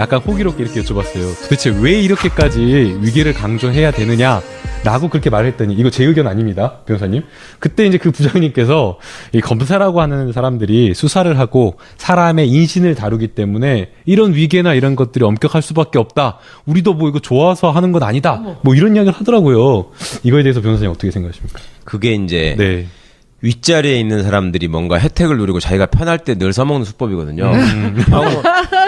약간 호기롭게 이렇게 여쭤봤어요. 도대체 왜 이렇게까지 위계를 강조해야 되느냐라고 그렇게 말했더니, 이거 제 의견 아닙니다, 변호사님. 그때 이제 그 부장님께서 이 검사라고 하는 사람들이 수사를 하고 사람의 인신을 다루기 때문에 이런 위계나 이런 것들이 엄격할 수밖에 없다. 우리도 뭐 이거 좋아서 하는 건 아니다. 뭐 이런 이야기를 하더라고요. 이거에 대해서 변호사님 어떻게 생각하십니까? 그게 이제 네. 윗자리에 있는 사람들이 뭔가 혜택을 누리고 자기가 편할 때 늘 써먹는 수법이거든요.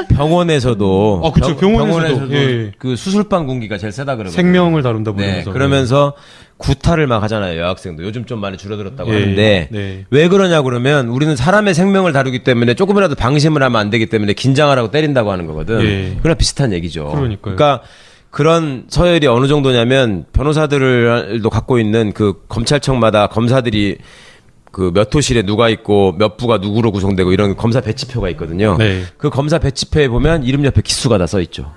병원에서도 그렇죠. 병원에서도 예. 그 수술방 군기가 제일 세다 그러거든요. 생명을 다룬다 네, 보면서 그러면서 구타를 막 하잖아요. 여학생도 요즘 좀 많이 줄어들었다고 예. 하는데 네. 왜 그러냐 그러면 우리는 사람의 생명을 다루기 때문에 조금이라도 방심을 하면 안 되기 때문에 긴장하라고 때린다고 하는 거거든. 예. 그랑 비슷한 얘기죠. 그러니까요. 그러니까 그런 서열이 어느 정도냐면 변호사들도 갖고 있는 그 검찰청마다 검사들이 그 몇 호실에 누가 있고 몇 부가 누구로 구성되고 이런 검사 배치표가 있거든요. 네. 그 검사 배치표에 보면 이름 옆에 기수가 다 써 있죠.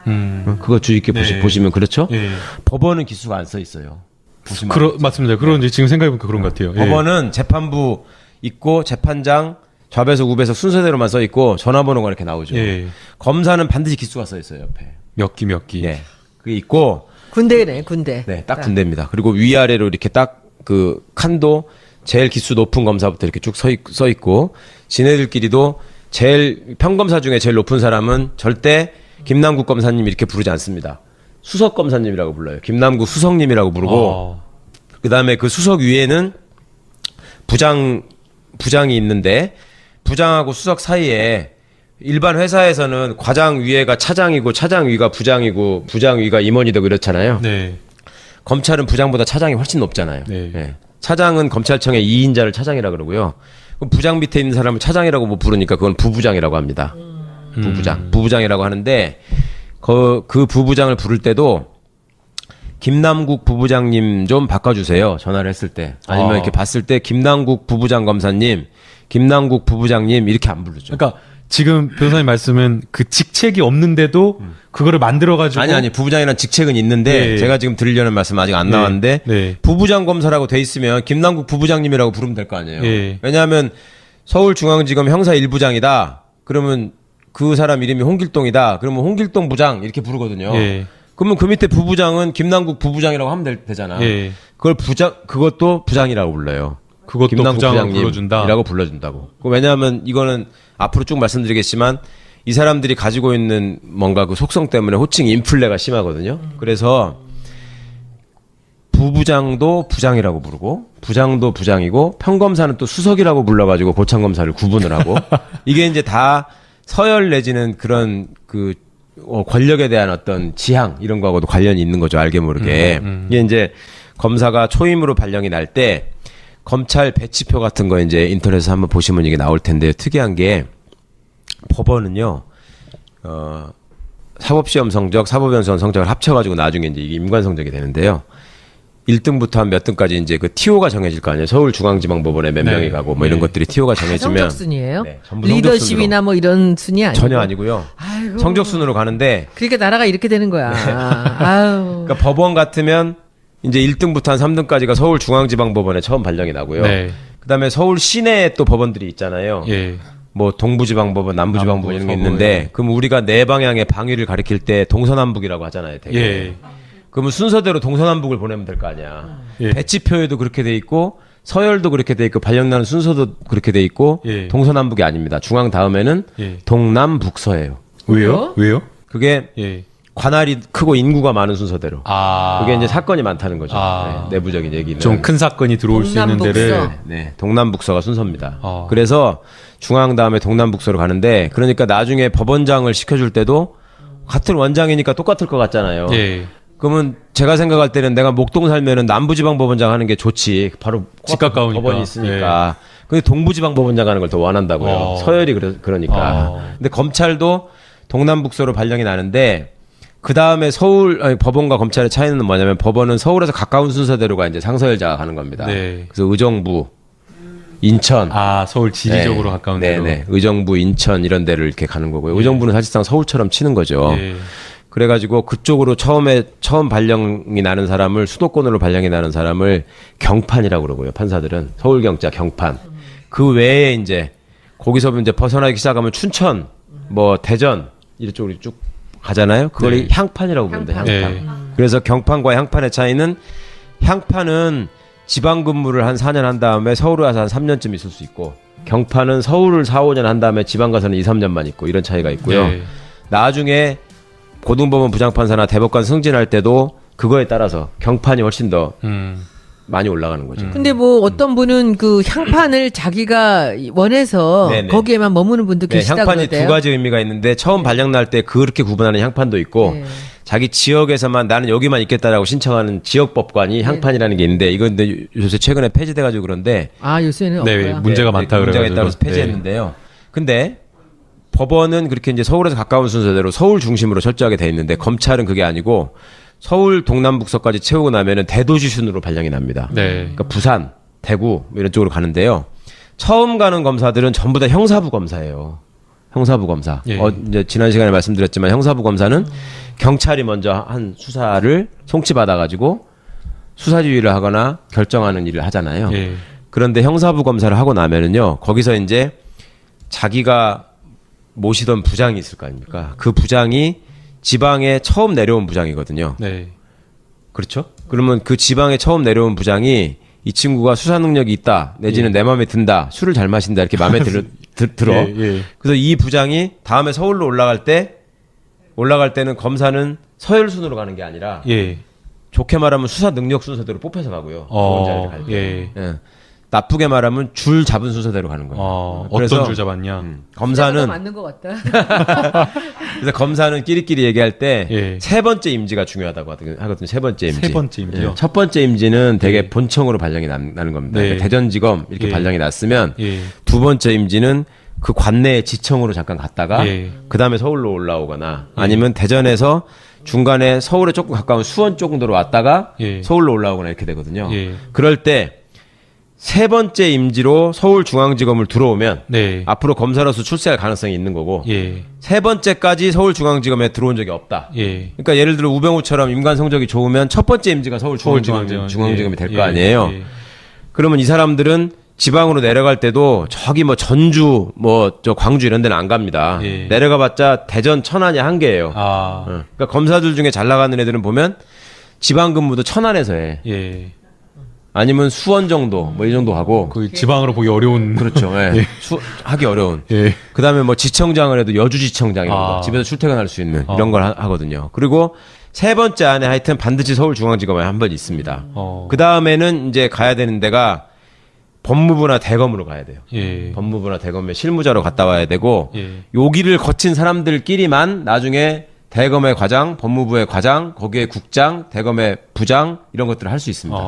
그거 주의 깊게 네. 보시면 그렇죠. 예. 법원은 기수가 안 써 있어요. 보시면 알겠죠. 맞습니다. 그런지 지금 생각해보니까 그런 것 같아요. 예. 법원은 재판부 있고 재판장 좌배석 우배석 순서대로만 써 있고 전화번호가 이렇게 나오죠. 예. 검사는 반드시 기수가 써 있어요 옆에. 몇 기. 예. 그게 있고 군대네, 군대. 네, 딱 군대입니다. 그리고 위아래로 이렇게 딱 그 칸도 제일 기수 높은 검사부터 이렇게 쭉 써 있고 지네들끼리도 제일 평검사 중에 제일 높은 사람은 절대 김남국 검사님 이렇게 부르지 않습니다. 수석 검사님이라고 불러요. 김남국 수석님이라고 부르고 그다음에 그 수석 위에는 부장이 있는데 부장하고 수석 사이에 일반 회사에서는 과장 위에가 차장이고 차장 위가 부장이고 부장 위가 임원이 되고 이렇잖아요. 네. 검찰은 부장보다 차장이 훨씬 높잖아요. 네. 예. 차장은 검찰청의 2인자를 차장이라 그러고요. 그럼 부장 밑에 있는 사람을 차장이라고 뭐 부르니까 그건 부부장이라고 합니다. 부부장이라고 하는데 그 부부장을 부를 때도 김남국 부부장님 좀 바꿔주세요. 전화를 했을 때 아니면 이렇게 봤을 때 김남국 부부장 검사님, 김남국 부부장님 이렇게 안 부르죠. 그러니까 지금 변호사님 말씀은 그 직책이 없는데도 그거를 만들어가지고 아니 부부장이라는 직책은 있는데 네. 제가 지금 드리려는 말씀 아직 안 나왔는데 네. 부부장 검사라고 돼 있으면 김남국 부부장님이라고 부르면 될 거 아니에요. 네. 왜냐하면 서울중앙지검 형사 1부장이다. 그러면 그 사람 이름이 홍길동이다. 그러면 홍길동 부장 이렇게 부르거든요. 예. 그러면 그 밑에 부부장은 김남국 부부장이라고 하면 되잖아. 예. 그것도 부장이라고 불러요. 그것도 김남국 부장을 불러준다. 부장님이라고 불러준다고. 왜냐하면 이거는 앞으로 쭉 말씀드리겠지만 이 사람들이 가지고 있는 뭔가 그 속성 때문에 호칭 인플레가 심하거든요. 그래서 부부장도 부장이라고 부르고 부장도 부장이고 평검사는 또 수석이라고 불러가지고 고참검사를 구분을 하고 이게 이제 다 서열 내지는 그런 그 권력에 대한 어떤 지향 이런 거하고도 관련이 있는 거죠. 알게 모르게. 이게 이제 검사가 초임으로 발령이 날 때 검찰 배치표 같은 거 이제 인터넷에서 한번 보시면 이게 나올 텐데요. 특이한 게 법원은요, 사법시험 성적, 사법연수원 성적을 합쳐가지고 나중에 이제 이게 임관 성적이 되는데요. 1등부터 한 몇 등까지 이제 그 TO가 정해질 거 아니에요. 서울중앙지방법원에 몇 명이 가고 뭐 이런 것들이 TO가 정해지면 성적 순이에요? 네, 전부 리더십이나 뭐 이런 순이 아니고 전혀 아니고요. 아이고. 성적순으로 가는데 그러니까 나라가 이렇게 되는 거야. 아유. 그러니까 법원 같으면 이제 1등부터 한 3등까지가 서울중앙지방법원에 처음 발령이 나고요. 네. 그다음에 서울 시내에 또 법원들이 있잖아요. 예. 뭐 동부지방법원, 남부지방법원 이런 게 서부, 있는데 예. 그럼 우리가 네 방향의 방위를 가리킬 때 동서남북이라고 하잖아요. 되게. 예. 그러면 순서대로 동서남북을 보내면 될 거 아니야. 예. 배치표에도 그렇게 돼 있고 서열도 그렇게 돼 있고 발령나는 순서도 그렇게 돼 있고 예. 동서남북이 아닙니다. 중앙 다음에는 예. 동남북서예요. 왜요? 왜요? 그게 예. 관할이 크고 인구가 많은 순서대로. 아. 그게 이제 사건이 많다는 거죠. 아. 네, 내부적인 얘기는. 좀 큰 사건이 들어올 수 있는 동남북서. 데를 네, 동남북서가 순서입니다. 아. 그래서 중앙 다음에 동남북서로 가는데 그러니까 나중에 법원장을 시켜줄 때도 같은 원장이니까 똑같을 것 같잖아요. 예. 그러면 제가 생각할 때는 내가 목동 살면은 남부지방법원장 하는 게 좋지. 바로 집 가까우니까. 법원이 있으니까. 근데 동부지방법원장 하는 걸 더 원한다고요. 서열이 그러니까. 근데 검찰도 동남북서로 발령이 나는데 그 다음에 법원과 검찰의 차이는 뭐냐면 법원은 서울에서 가까운 순서대로가 이제 상서열자가 가는 겁니다. 네. 그래서 의정부, 인천. 아, 서울 지리적으로 가까운 데로. 네네. 의정부, 인천 이런 데를 이렇게 가는 거고요. 의정부는 사실상 서울처럼 치는 거죠. 예. 그래가지고 그쪽으로 처음 발령이 나는 사람을 수도권으로 발령이 나는 사람을 경판이라고 그러고요. 판사들은 서울경자 경판. 그 외에 이제 거기서 이제 벗어나기 시작하면 춘천, 뭐 대전 이쪽으로 쭉 가잖아요. 그걸 네. 향판이라고 부른다. 향판. 향판. 네. 그래서 경판과 향판의 차이는 향판은 지방 근무를 한 4년 한 다음에 서울에 와서 한 3년쯤 있을 수 있고 경판은 서울을 4, 5년 한 다음에 지방 가서는 2, 3년만 있고 이런 차이가 있고요. 네. 나중에 고등법원 부장판사나 대법관 승진할 때도 그거에 따라서 경판이 훨씬 더 많이 올라가는 거죠. 근데 뭐 어떤 분은 그 향판을 자기가 원해서 네네. 거기에만 머무는 분도 네, 계시다 향판이 그러대요. 두 가지 의미가 있는데 처음 발령 날 때 그렇게 구분하는 향판도 있고 네. 자기 지역에서만 나는 여기만 있겠다라고 신청하는 지역법관이 향판이라는 게 있는데 이건 근데 요새 최근에 폐지돼가지고 그런데 아 요새는 네, 없고요. 문제가 많다 문제가 그래가지고. 있다고 해서 폐지했는데요. 근데 법원은 그렇게 이제 서울에서 가까운 순서대로 서울 중심으로 철저하게 돼 있는데 검찰은 그게 아니고 서울 동남북서까지 채우고 나면은 대도시 순으로 발령이 납니다. 네. 그러니까 부산, 대구 뭐 이런 쪽으로 가는데요. 처음 가는 검사들은 전부 다 형사부 검사예요. 형사부 검사. 예. 이제 지난 시간에 말씀드렸지만 형사부 검사는 경찰이 먼저 한 수사를 송치받아가지고 수사지휘를 하거나 결정하는 일을 하잖아요. 예. 그런데 형사부 검사를 하고 나면은요, 거기서 이제 자기가 모시던 부장이 있을 거 아닙니까? 그 부장이 지방에 처음 내려온 부장이거든요. 네. 그렇죠? 그러면 그 지방에 처음 내려온 부장이 이 친구가 수사 능력이 있다, 내지는 내 마음에 든다, 술을 잘 마신다, 이렇게 마음에 들어. 예, 예. 그래서 이 부장이 다음에 서울로 올라갈 때는 검사는 서열순으로 가는 게 아니라 예. 좋게 말하면 수사 능력 순서대로 뽑혀서 가고요. 좋은 자리를 갈 때. 예. 예. 나쁘게 말하면 줄 잡은 순서대로 가는 거예요. 어떤 줄 잡았냐? 검사는 검사는 맞는 것 같다. 그래서 검사는 끼리끼리 얘기할 때 예. 세 번째 임지가 중요하다고 하거든요. 세 번째 임지. 세 번째 임지요? 예. 첫 번째 임지는 되게 예. 본청으로 발령이 나는 겁니다. 네. 그러니까 대전지검 이렇게 예. 발령이 났으면 예. 두 번째 임지는 그 관내의 지청으로 잠깐 갔다가 예. 그 다음에 서울로 올라오거나 아니면 대전에서 중간에 서울에 조금 가까운 수원 정도로 왔다가 예. 서울로 올라오거나 이렇게 되거든요. 예. 그럴 때 세 번째 임지로 서울중앙지검을 들어오면 네. 앞으로 검사로서 출세할 가능성이 있는 거고 예. 세 번째까지 서울중앙지검에 들어온 적이 없다. 예. 그러니까 예를 들어 우병우처럼 임관 성적이 좋으면 첫 번째 임지가 서울중앙지검이 될 거 예. 아니에요. 예. 그러면 이 사람들은 지방으로 내려갈 때도 저기 뭐 전주 뭐 저 광주 이런 데는 안 갑니다. 예. 내려가봤자 대전 천안이 한계예요. 아. 그러니까 검사들 중에 잘 나가는 애들은 보면 지방 근무도 천안에서 해. 예. 아니면 수원 정도 뭐 이 정도 하고 그 지방으로 보기 어려운. 그렇죠. 예. 예. 하기 어려운. 예. 그다음에 뭐 지청장을 해도 여주지청장 이런 거 아. 집에서 출퇴근할 수 있는 이런 걸 하거든요. 그리고 세 번째 안에 하여튼 반드시 서울중앙지검에 한 번 있습니다. 그 다음에는 이제 가야 되는 데가 법무부나 대검으로 가야 돼요. 예. 법무부나 대검에 실무자로 갔다 와야 되고 예. 여기를 거친 사람들끼리만 나중에 대검의 과장, 법무부의 과장, 거기에 국장, 대검의 부장 이런 것들을 할 수 있습니다.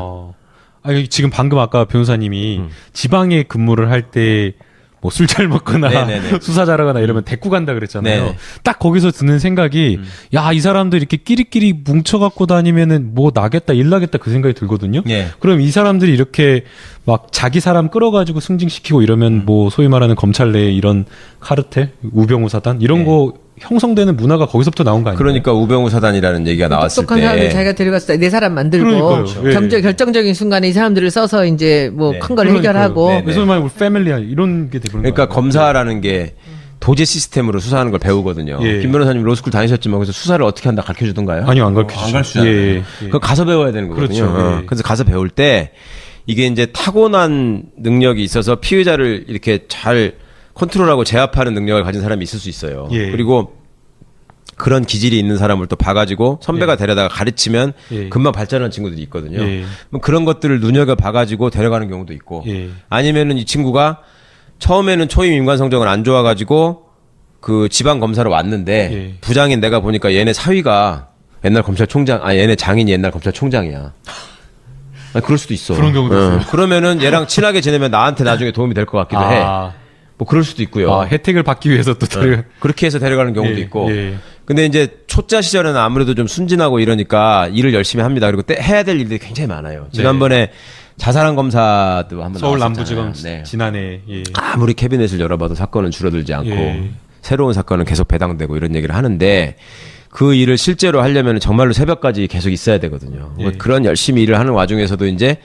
아니, 지금 방금 아까 변호사님이 지방에 근무를 할 때 뭐 술 잘 먹거나 네네네. 수사 잘하거나 이러면 데리고 간다 그랬잖아요. 네네. 딱 거기서 드는 생각이 야, 이 사람들 이렇게 끼리끼리 뭉쳐 갖고 다니면은 뭐 나겠다, 일 나겠다 그 생각이 들거든요. 예. 그럼 이 사람들이 이렇게 막 자기 사람 끌어가지고 승진시키고 이러면 뭐 소위 말하는 검찰 내에 이런 카르텔, 우병우 사단 이런 네. 거 형성되는 문화가 거기서부터 나온 거 아니에요? 그러니까 우병우 사단이라는 얘기가 나왔을 똑똑한 사람들 때 자기가 데려가서 내 사람 만들고 그러니까요. 예. 결정적인 순간에 이 사람들을 써서 이제 뭐 네. 큰 걸 그러니까요. 해결하고 네, 네. 소위 말하는 패밀리아 이런 게 되는 그러니까 거예요. 검사라는 게 도제 시스템으로 수사하는 걸 배우거든요. 예. 김 변호사님 로스쿨 다니셨지만 그래서 수사를 어떻게 한다 가르쳐 주던가요? 아니요, 안 가르쳐 안 가르치잖아요. 예, 예. 그거 가서 배워야 되는 거거든요. 그렇죠. 예. 그래서 가서 배울 때 이게 이제 타고난 능력이 있어서 피의자를 이렇게 잘 컨트롤하고 제압하는 능력을 가진 사람이 있을 수 있어요. 예. 그리고 그런 기질이 있는 사람을 또 봐가지고 선배가 데려다가 가르치면 예. 금방 발전하는 친구들이 있거든요. 예. 뭐 그런 것들을 눈여겨 봐가지고 데려가는 경우도 있고 예. 아니면은 이 친구가 처음에는 초임 임관 성적은 안 좋아가지고 그 지방 검사로 왔는데 예. 부장인 내가 보니까 얘네 사위가 옛날 검찰총장, 얘네 장인이 옛날 검찰총장이야. 아니, 그럴 수도 있어. 그런 경우도 있어요. 그러면은 얘랑 친하게 지내면 나한테 나중에 도움이 될 것 같기도 해. 뭐 그럴 수도 있고요. 혜택을 받기 위해서 또 다른 그렇게 해서 데려가는 경우도 예, 있고. 예. 근데 이제 초짜 시절에는 아무래도 좀 순진하고 이러니까 일을 열심히 합니다. 그리고 해야 될 일들이 굉장히 많아요. 지난번에 자살한 검사도 한번 서울 나왔었잖아요. 남부지검 네. 지난해 예. 아무리 캐비넷을 열어봐도 사건은 줄어들지 않고 예. 새로운 사건은 계속 배당되고 이런 얘기를 하는데 그 일을 실제로 하려면 정말로 새벽까지 계속 있어야 되거든요. 예. 그런 열심히 일을 하는 와중에서도 이제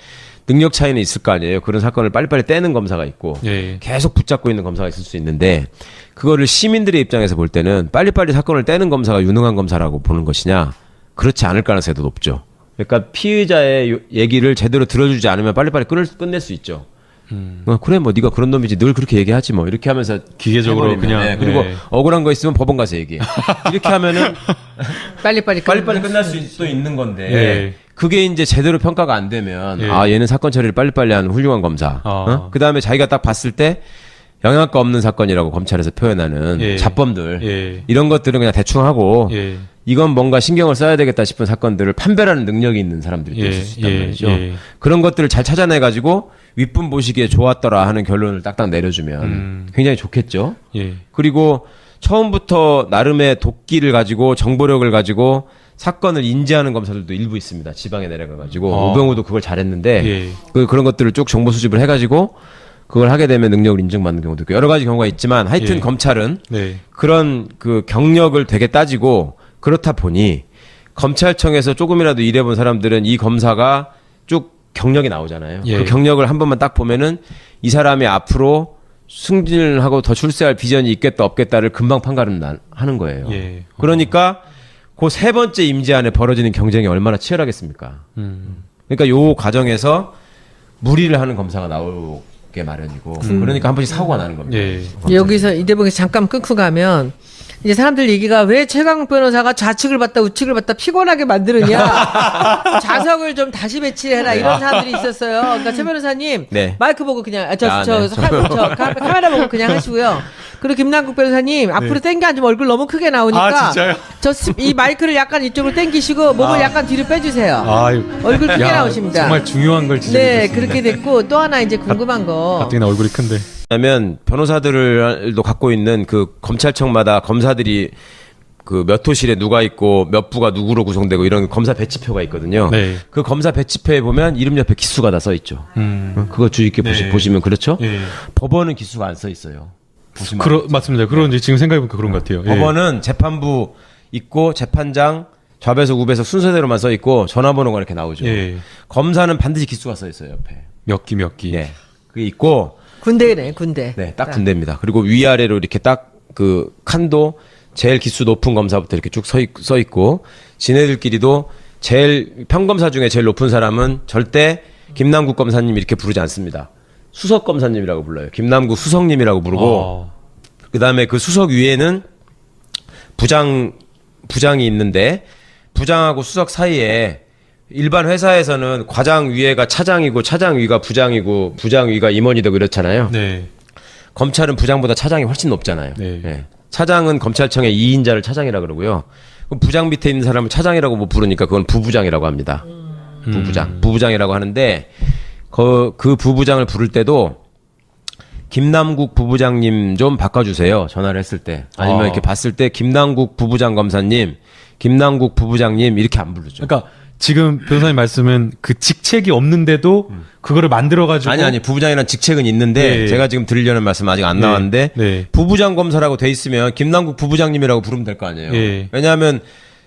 능력 차이는 있을 거 아니에요. 그런 사건을 빨리빨리 떼는 검사가 있고 예. 계속 붙잡고 있는 검사가 있을 수 있는데 그거를 시민들의 입장에서 볼 때는 빨리빨리 사건을 떼는 검사가 유능한 검사라고 보는 것이냐 그렇지 않을 가능성이 더 높죠. 그러니까 피의자의 얘기를 제대로 들어주지 않으면 빨리빨리 끝낼 수 있죠. 그래 뭐 네가 그런 놈이지 늘 그렇게 얘기하지 뭐 이렇게 하면서 기계적으로 해버리면. 그냥, 네, 그리고 네. 억울한 거 있으면 법원 가서 얘기해. 이렇게 하면은 빨리빨리 끝날 수도 있는 건데 예. 그게 이제 제대로 평가가 안 되면 예. 아 얘는 사건 처리를 빨리빨리 하는 훌륭한 검사. 어? 그다음에 자기가 딱 봤을 때 영향가 없는 사건이라고 검찰에서 표현하는 예. 잡범들 예. 이런 것들은 그냥 대충 하고 예. 이건 뭔가 신경을 써야 되겠다 싶은 사건들을 판별하는 능력이 있는 사람들이 예. 있을 수 있단 예. 말이죠. 예. 그런 것들을 잘 찾아내가지고 윗분 보시기에 좋았더라 하는 결론을 딱딱 내려주면 굉장히 좋겠죠. 예. 그리고 처음부터 나름의 도끼를 가지고 정보력을 가지고 사건을 인지하는 검사들도 일부 있습니다. 지방에 내려가가지고 오병우도 그걸 잘했는데 예. 그런 것들을 쭉 정보 수집을 해가지고 그걸 하게 되면 능력을 인정받는 경우도 있고 여러 가지 경우가 있지만 하여튼 예. 검찰은 네. 그런 그 경력을 되게 따지고 그렇다 보니 검찰청에서 조금이라도 일해본 사람들은 이 검사가 쭉 경력이 나오잖아요. 예. 그 경력을 한 번만 딱 보면은 이 사람이 앞으로 승진하고 더 출세할 비전이 있겠다 없겠다를 금방 판가름 하는 거예요. 예. 그러니까 그 세 번째 임기 안에 벌어지는 경쟁이 얼마나 치열하겠습니까? 그러니까 요 과정에서 무리를 하는 검사가 나오게 마련이고 그러니까 한 번씩 사고가 나는 겁니다. 예. 여기서 이 대목에서 잠깐 끊고 가면 이제 사람들 얘기가 왜 최강 변호사가 좌측을 봤다 우측을 봤다 피곤하게 만드느냐 좌석을 좀 다시 배치해라 이런 사람들이 있었어요. 그러니까 최 변호사님 네. 마이크 보고 그냥 네. 카메라 보고 그냥 하시고요. 그리고 김남국 변호사님 앞으로 당겨 앉으면 얼굴 너무 크게 나오니까 아, 진짜요? 이 마이크를 약간 이쪽으로 당기시고 몸을 약간 뒤로 빼주세요. 아유. 얼굴 크게 야, 나오십니다. 정말 중요한 걸 지적해 네 주셨습니다. 그렇게 됐고 또 하나 이제 궁금한 거 가뜩이나 얼굴이 큰데. 왜냐하면 변호사들도 갖고 있는 그 검찰청마다 검사들이 그 몇 호실에 누가 있고 몇 부가 누구로 구성되고 이런 검사 배치표가 있거든요. 네. 그 검사 배치표에 보면 이름 옆에 기수가 다 써 있죠. 그거 주의 깊게 네. 보시면 그렇죠. 예. 법원은 기수가 안 써 있어요. 보시면 맞습니다. 그런지 지금 생각해보니까 그런 것 같아요. 예. 법원은 재판부 있고 재판장 좌배석 우배석 순서대로만 써 있고 전화번호가 이렇게 나오죠. 예. 검사는 반드시 기수가 써 있어요 옆에. 몇 기. 예. 그게 있고 군대네 군대. 네, 딱 군대입니다. 그리고 위아래로 이렇게 딱 그 칸도 제일 기수 높은 검사부터 이렇게 쭉 써 있고 지네들끼리도 제일 평검사 중에 제일 높은 사람은 절대 김남국 검사님 이렇게 부르지 않습니다. 수석 검사님이라고 불러요. 김남국 수석님이라고 부르고 그다음에 그 수석 위에는 부장이 있는데 부장하고 수석 사이에 일반 회사에서는 과장 위에가 차장이고 차장 위가 부장이고 부장 위가 임원이 되고 이렇잖아요. 네. 검찰은 부장보다 차장이 훨씬 높잖아요. 네. 예. 차장은 검찰청의 2인자를 차장이라 그러고요. 그럼 부장 밑에 있는 사람을 차장이라고 못 부르니까 그건 부부장이라고 합니다. 부부장이라고 하는데 그 부부장을 부를 때도 김남국 부부장님 좀 바꿔주세요. 전화를 했을 때 아니면 이렇게 봤을 때 김남국 부부장 검사님, 김남국 부부장님 이렇게 안 부르죠. 그러니까 지금 변호사님 말씀은 그 직책이 없는데도 그거를 만들어가지고 아니 부부장이라는 직책은 있는데 네. 제가 지금 드리려는 말씀 아직 안 네. 나왔는데 네. 부부장 검사라고 돼 있으면 김남국 부부장님이라고 부르면 될 거 아니에요. 네. 왜냐하면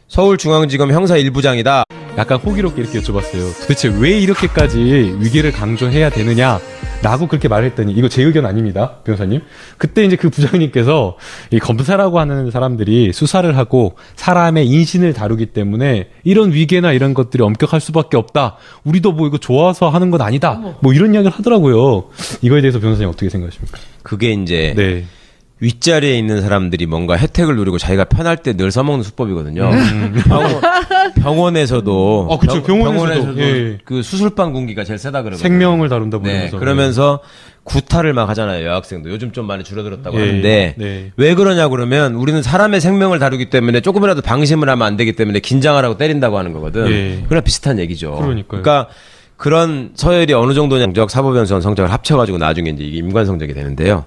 서울중앙지검 형사 1부장이다. 약간 호기롭게 이렇게 여쭤봤어요. 도대체 왜 이렇게까지 위계를 강조해야 되느냐? 라고 그렇게 말했더니 이거 제 의견 아닙니다, 변호사님. 그때 이제 그 부장님께서 이 검사라고 하는 사람들이 수사를 하고 사람의 인신을 다루기 때문에 이런 위계나 이런 것들이 엄격할 수밖에 없다. 우리도 뭐 이거 좋아서 하는 건 아니다. 뭐 이런 이야기를 하더라고요. 이거에 대해서 변호사님 어떻게 생각하십니까? 그게 이제 네. 윗자리에 있는 사람들이 뭔가 혜택을 누리고 자기가 편할 때 늘 써먹는 수법이거든요. 병원에서도 그쵸. 병원에서도. 예. 그 수술방 군기가 제일 세다 그러거든요. 생명을 다룬다 네, 그러면서. 그러면서 구타를 막 하잖아요. 여학생도 요즘 좀 많이 줄어들었다고 예, 하는데 네. 왜 그러냐 그러면 우리는 사람의 생명을 다루기 때문에 조금이라도 방심을 하면 안 되기 때문에 긴장을 하고 때린다고 하는 거거든. 예. 그랑 비슷한 얘기죠. 그러니까요. 그러니까 그런 서열이 어느 정도냐 성적, 사법연수원 성적을 합쳐가지고 나중에 이제 이게 임관 성적이 되는데요.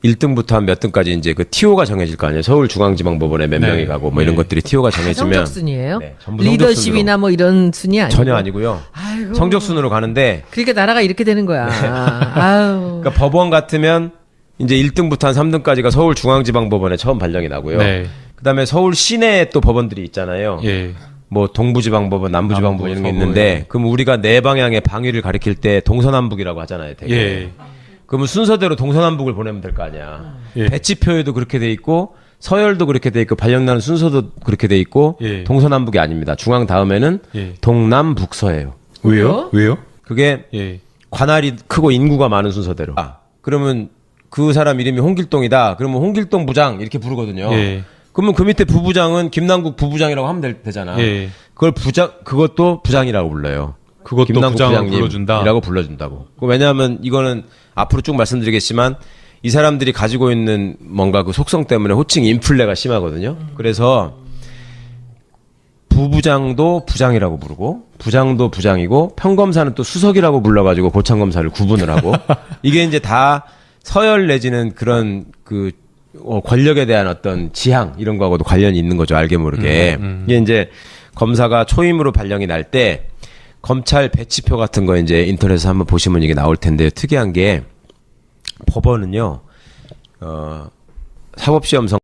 1등부터 한 몇 등까지 이제 그 TO가 정해질 거 아니에요. 서울중앙지방법원에 몇 네. 명이 가고 뭐 이런 네. 것들이 TO가 정해지면 성적 순이에요? 네, 전부 리더십이나 뭐 이런 순이 아니고 전혀 아니고요. 아이고. 성적 순으로 가는데 그러니까 나라가 이렇게 되는 거야. 아유. 그러니까 법원 같으면 이제 1등부터 한 3등까지가 서울중앙지방법원에 처음 발령이 나고요. 네. 그다음에 서울 시내에 또 법원들이 있잖아요. 예. 뭐 동부지방법원, 남부지방법원 이런 게 남부, 있는데 서부, 예. 그럼 우리가 네 방향의 방위를 가리킬 때 동서남북이라고 하잖아요. 되게. 예. 그러면 순서대로 동서남북을 보내면 될 거 아니야. 예. 배치표에도 그렇게 돼 있고 서열도 그렇게 돼 있고 발령나는 순서도 그렇게 돼 있고 예. 동서남북이 아닙니다. 중앙 다음에는 예. 동남북서예요. 왜요? 왜요? 그게 예. 관할이 크고 인구가 많은 순서대로. 그러면 그 사람 이름이 홍길동이다. 그러면 홍길동 부장 이렇게 부르거든요. 예. 그러면 그 밑에 부부장은 김남국 부부장이라고 하면 되잖아. 예. 그것도 부장이라고 불러요. 그것도 김남국 부장으로 불러준다. 부장님이라고 불러준다고. 왜냐하면 이거는 앞으로 쭉 말씀드리겠지만 이 사람들이 가지고 있는 뭔가 그 속성 때문에 호칭 인플레가 심하거든요. 그래서 부부장도 부장이라고 부르고 부장도 부장이고 평검사는 또 수석이라고 불러가지고 고창검사를 구분을 하고 이게 이제 다 서열 내지는 그런 그 권력에 대한 어떤 지향 이런 거하고도 관련이 있는 거죠. 알게 모르게. 이게 이제 검사가 초임으로 발령이 날 때 검찰 배치표 같은 거 이제 인터넷에서 한번 보시면 이게 나올 텐데요. 특이한 게 법원은요. 사법시험